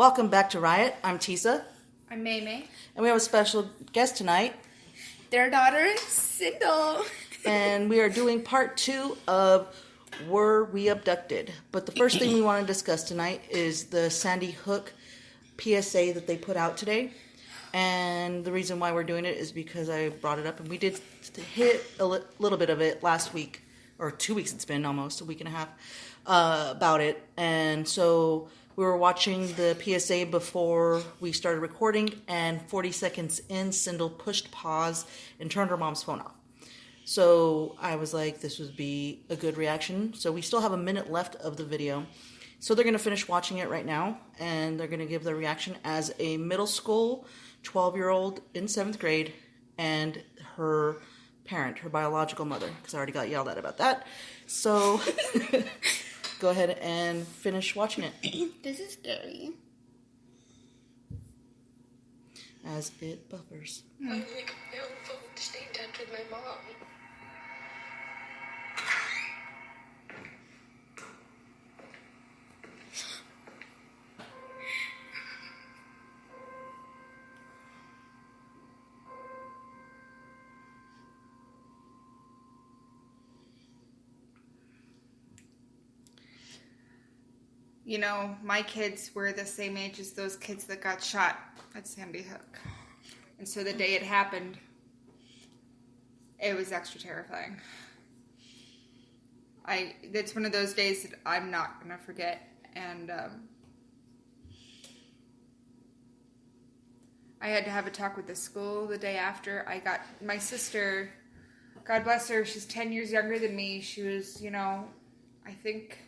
Welcome back to Riot. I'm Tisa. I'm May. And we have a special guest tonight. Their daughter, Syndyl. And we are doing part 2 of Were We Abducted? But the first thing we want to discuss tonight is the Sandy Hook PSA that they put out today. And the reason why we're doing it is because I brought it up. And we did hit a little bit of it last week. Or 2 weeks it's been, almost a week and a half, about it. And so we were watching the PSA before we started recording, and 40 seconds in, Syndyl pushed pause and turned her mom's phone off. So I was like, this would be a good reaction. So we still have a minute left of the video. So they're going to finish watching it right now, and they're going to give their reaction as a middle school 12-year-old in 7th grade and her parent, her biological mother, because I already got yelled at about that. So go ahead and finish watching it. This is scary. As it buffers. I make no vote to stay in touch with my mom. You know, my kids were the same age as those kids that got shot at Sandy Hook. And so the day it happened, it was extra terrifying. It's one of those days that I'm not going to forget. And I had to have a talk with the school the day after. My sister, God bless her, she's 10 years younger than me. She was, I think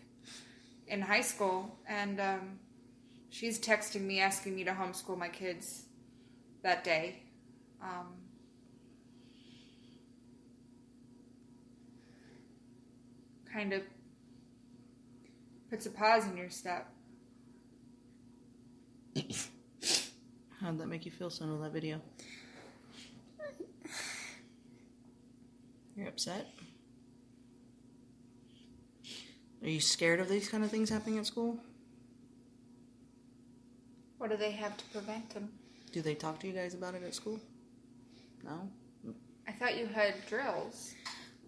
in high school, and she's texting me asking me to homeschool my kids that day. Kind of puts a pause in your step. How'd that make you feel, son, of that video? You're upset? Are you scared of these kind of things happening at school? What do they have to prevent them? Do they talk to you guys about it at school? No? I thought you had drills.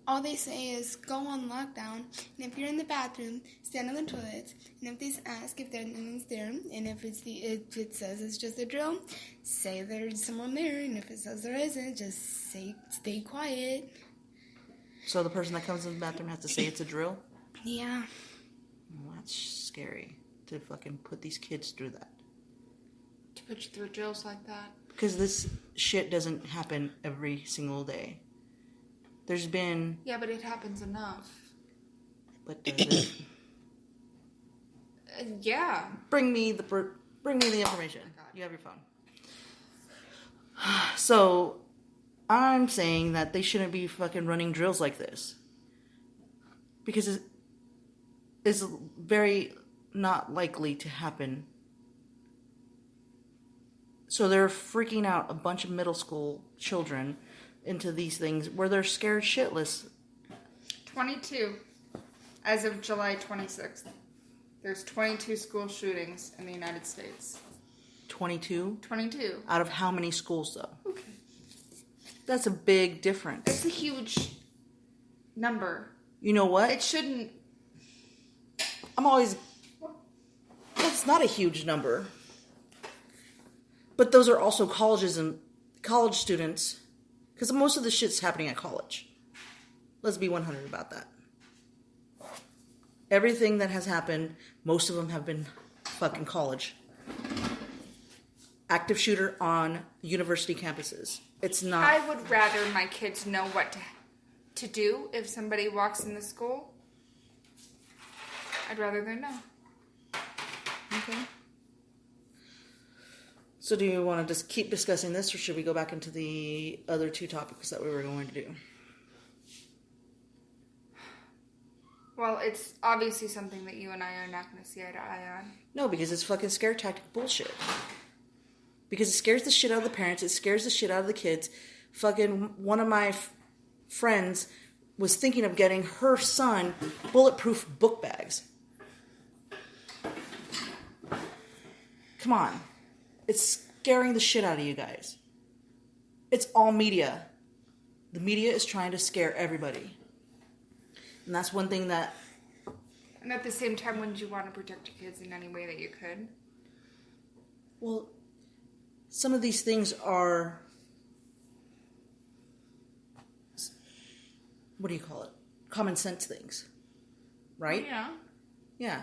All they say is go on lockdown, and if you're in the bathroom, stand on the toilets, and if they ask if anyone's there, and if it says it's just a drill, say there's someone there, and if it says there isn't, just say stay quiet. So the person that comes in the bathroom has to say it's a drill? Yeah. Well, that's scary to fucking put these kids through that. To put you through drills like that? Because this shit doesn't happen every single day. There's been... Yeah, but it happens enough. But does it? Yeah. Bring me the information. You have your phone. So, I'm saying that they shouldn't be fucking running drills like this. Because it's very not likely to happen. So they're freaking out a bunch of middle school children into these things where they're scared shitless. 22 as of July 26th. There's 22 school shootings in the United States. 22? 22. Out of how many schools, though? Okay. That's a big difference. It's a huge number. You know what? It shouldn't... That's not a huge number. But those are also colleges and college students. Because most of the shit's happening at college. Let's be 100 about that. Everything that has happened, most of them have been fucking college. Active shooter on university campuses. It's not... I would rather my kids know what to do if somebody walks in the school. I'd rather they know. Okay. So do you want to just keep discussing this, or should we go back into the other two topics that we were going to do? Well, it's obviously something that you and I are not going to see eye to eye on. No, because it's fucking scare tactic bullshit. Because it scares the shit out of the parents. It scares the shit out of the kids. Fucking one of my friends was thinking of getting her son bulletproof book bags. Come on. It's scaring the shit out of you guys. It's all media. The media is trying to scare everybody. And that's one thing that... And at the same time, wouldn't you want to protect your kids in any way that you could? Well, some of these things are... What do you call it? Common sense things. Right? Yeah. Yeah.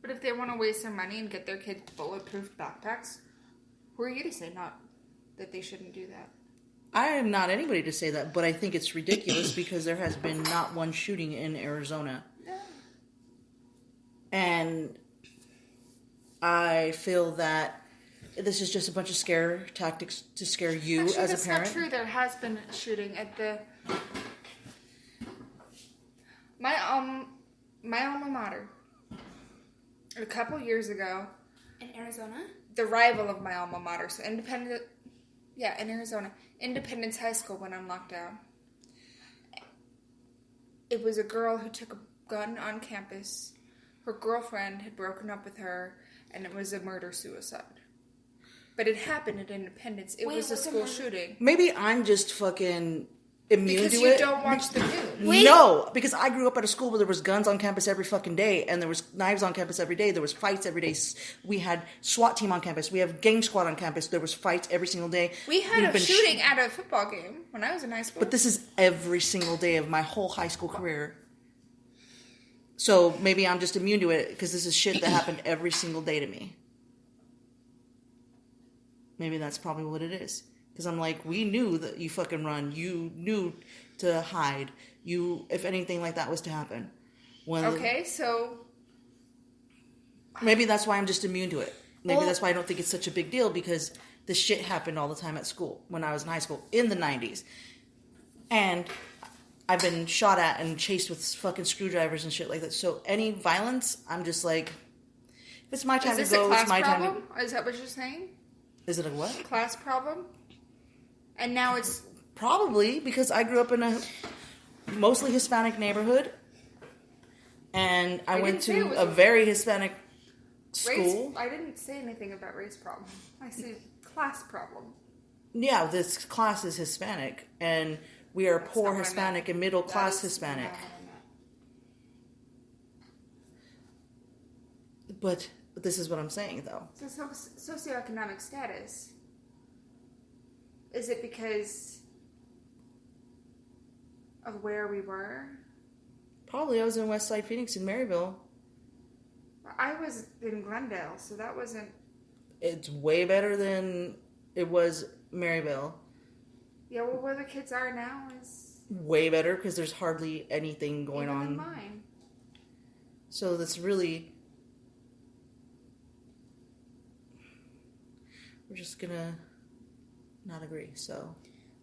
But if they want to waste their money and get their kids bulletproof backpacks, who are you to say not that they shouldn't do that? I am not anybody to say that, but I think it's ridiculous because there has been not one shooting in Arizona. Yeah. And I feel that this is just a bunch of scare tactics to scare you Actually, as a that's parent. not true. There has been a shooting at the... My alma mater. A couple years ago. In Arizona? The rival of my alma mater. So Independent... Yeah, in Arizona. Independence High School went on lockdown. It was a girl who took a gun on campus. Her girlfriend had broken up with her, and it was a murder-suicide. But it happened at Independence. It was a school shooting. Maybe I'm just fucking immune Because to you it. don't watch the news. Wait. No, because I grew up at a school where there was guns on campus every fucking day, and there was knives on campus every day. There was fights every day. We had SWAT team on campus. We have gang squad on campus. There was fights every single day. We had We've a been shooting at a football game when I was in high school. But this is every single day of my whole high school career. So maybe I'm just immune to it because this is shit that happened every single day to me. Maybe that's probably what it is. Because I'm like, we knew that you fucking run. You knew to hide. You, if anything like that was to happen. Okay, so... Maybe that's why I'm just immune to it. Maybe Well- that's why I don't think it's such a big deal because this shit happened all the time at school when I was in high school in the 90s. And I've been shot at and chased with fucking screwdrivers and shit like that. So any violence, I'm just like, if it's my time Is this to go, a class it's my time problem? Is that what you're saying? to... Is it a what? Class problem? And now it's... Probably, because I grew up in a mostly Hispanic neighborhood. And I went didn't say it to was a very Hispanic school. I didn't say anything about race problem. I said class problem. Yeah, this class is Hispanic. And we are That's poor not what I Hispanic meant. and middle That class is Hispanic. not what I meant. But this is what I'm saying, though. So socioeconomic status. Is it because of where we were? Probably I was in West Side Phoenix in Maryville. I was in Glendale, so that wasn't... It's way better than it was Maryville. Yeah, well, where the kids are now is... Way better because there's hardly anything going even on. in mine. So that's really... We're just gonna not agree, so...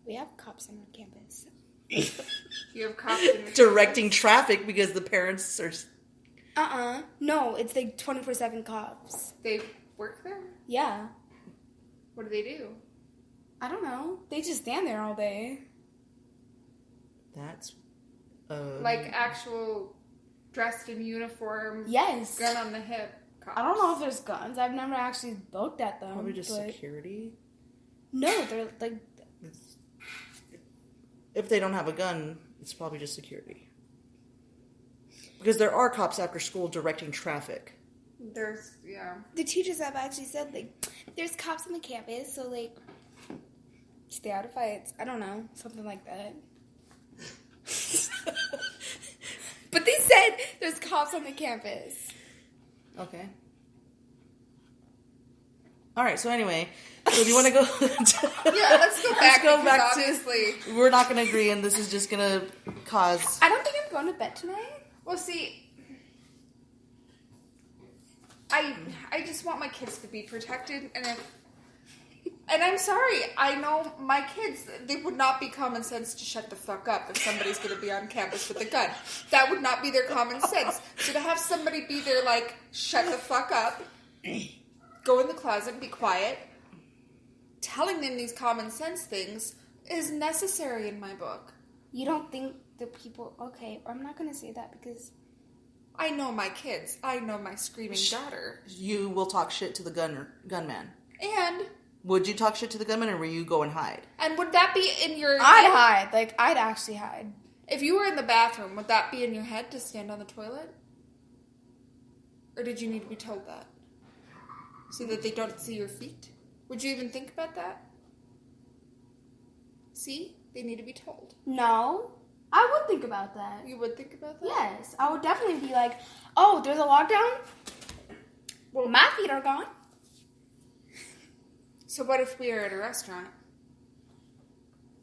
We have cops on our campus. You have cops in your Directing traffic because the parents are... No, it's like 24/7 cops. They work there? Yeah. What do they do? I don't know. They just stand there all day. That's... Like actual dressed in uniform, Yes. gun on the hip cops. I don't know if there's guns. I've never actually looked at them. Probably just but... security. No, they're like... If they don't have a gun, it's probably just security. Because there are cops after school directing traffic. There's, yeah. The teachers have actually said, like, there's cops on the campus, so, like, stay out of fights. I don't know. Something like that. But they said there's cops on the campus. Okay. All right. So anyway, so do you want to go? Yeah, let's go back. go because back to- obviously. We're not going to agree, and this is just going to cause. I don't think I'm going to bed tonight. Well, see, I just want my kids to be protected, and I'm sorry, I know my kids, they would not be common sense to shut the fuck up if somebody's going to be on campus with a gun. That would not be their common sense. So to have somebody be there like, shut the fuck up, go in the closet, be quiet, telling them these common sense things is necessary in my book. You don't think the people... Okay, I'm not going to say that because I know my kids. I know my screaming daughter. You will talk shit to the gunman. And Would you talk shit to the gunman, or will you go and hide? would that be in your I'd head? hide. Like, I'd actually hide. If you were in the bathroom, would that be in your head to stand on the toilet? Or did you need to be told that? So that they don't see your feet? Would you even think about that? See? They need to be told. No. I would think about that. You would think about that? Yes. I would definitely be like, oh, there's a lockdown? Well, my feet are gone. So what if we are at a restaurant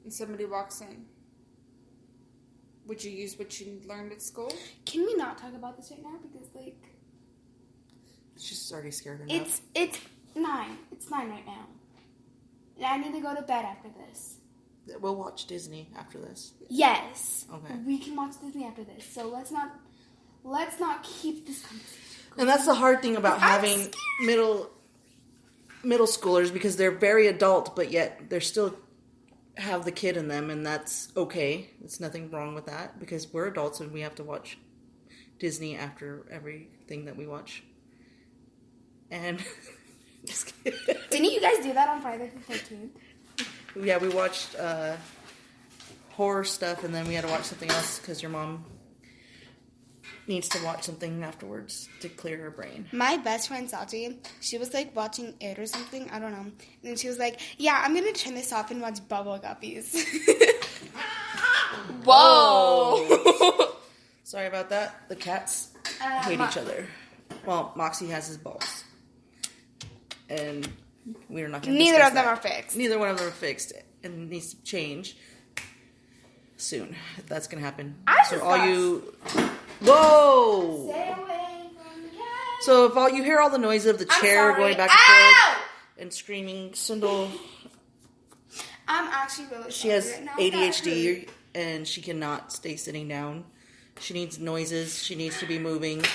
and somebody walks in? Would you use what you learned at school? Can we not talk about this right now? Because, like... She's already scared enough. It's 9. It's 9 right now. And I need to go to bed after this. We'll watch Disney after this. Yes. Okay. We can watch Disney after this. So let's not keep this conversation going. And that's the hard thing about having middle schoolers, because they're very adult, but yet they're still have the kid in them, and that's okay. There's nothing wrong with that, because we're adults and we have to watch Disney after everything that we watch. And just kidding. Didn't you guys do that on Friday the 13th? Yeah, we watched horror stuff, and then we had to watch something else because your mom needs to watch something afterwards to clear her brain. My best friend Sachi, she was like watching it or something, I don't know. And then she was like, yeah, I'm gonna turn this off and watch Bubble Guppies. Whoa! Oh. Sorry about that. The cats hate each other. Well, Moxie has his balls. And we're not going to Neither discuss of them that. are fixed. Neither one of them are fixed. And needs to change soon. That's going to happen. Whoa! Stay away from the cat. So if you hear all the noise of the chair going back and forth and screaming, Syndyl, I'm actually really she sorry has right now. ADHD and she cannot stay sitting down. She needs noises. She needs to be moving.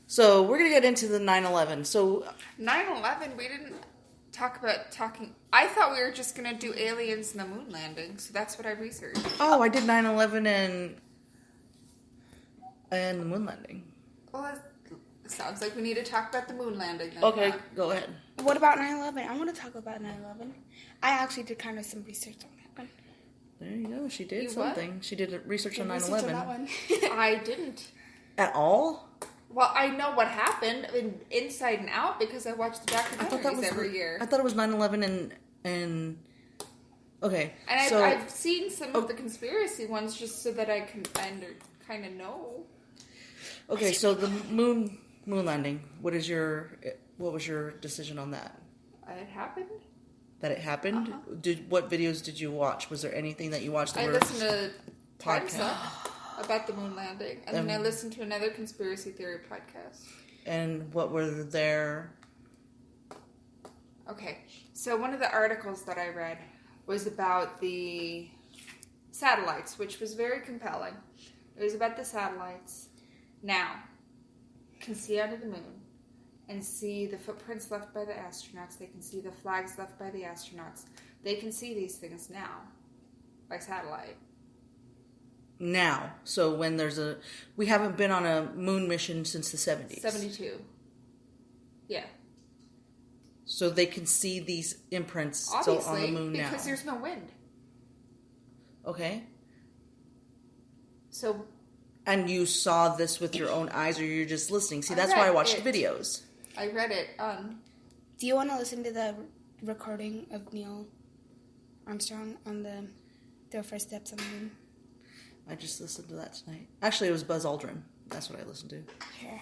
So we're going to get into the 9/11. So 9/11, we didn't talk about talking. I thought we were just going to do aliens and the moon landing, so that's what I researched. I did 9/11 and the moon landing. Well, it sounds like we need to talk about the moon landing then. Okay, huh? go ahead. What about 9/11? I want to talk about 9/11. I actually did kind of some research on that one. There you go. She did You something. what? She did research on Research 9/11. on that one. I didn't. At all? Well, I know what happened inside and out because I watch the I thought that documentaries was every year. I thought it was 9/11 and okay. And so I've seen some of the conspiracy ones just so that I can kind of know. okay, so the moon landing. What was your decision on that? It happened. That it happened? What videos did you watch? Was there anything that you watched that I were listened to Time podcast? Suck about the moon landing, and then I listened to another conspiracy theory podcast. And what were there? Okay, so one of the articles that I read was about the satellites, which was very compelling. It was about the satellites. Now, can see out of the moon and see the footprints left by the astronauts. They can see the flags left by the astronauts. They can see these things now by satellite. Now, so when we haven't been on a moon mission since the 70s. 72. Yeah. So they can see these imprints still on the moon now. Because there's no wind. Okay. So. And you saw this with your own eyes, or you're just listening? See, that's why I watched the videos. I read it. Do you want to listen to the recording of Neil Armstrong on their first steps on the moon? I just listened to that tonight. Actually, it was Buzz Aldrin. That's what I listened to. Sure.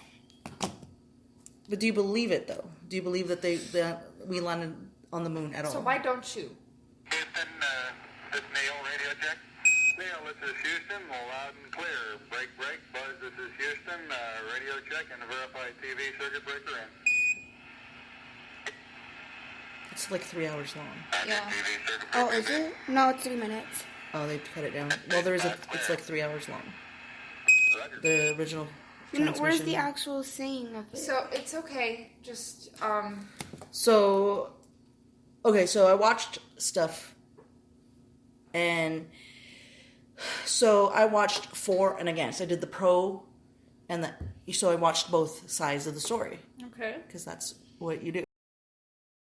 But do you believe it, though? Do you believe that we landed on the moon at all? So why don't you? Houston, this is Neil, radio check. Neil, this is Houston, loud and clear. Break. Buzz, this is Houston, radio check and a verified TV circuit breaker in. It's like 3 hours long. Yeah. Oh, is it? No, it's 3 minutes. Oh, they cut it down. Well, it's like 3 hours long. The original transmission. Where's the actual saying of it? So it's okay. Just So I watched stuff, and so I watched for and against. I did the pro so I watched both sides of the story Okay. because that's what you do.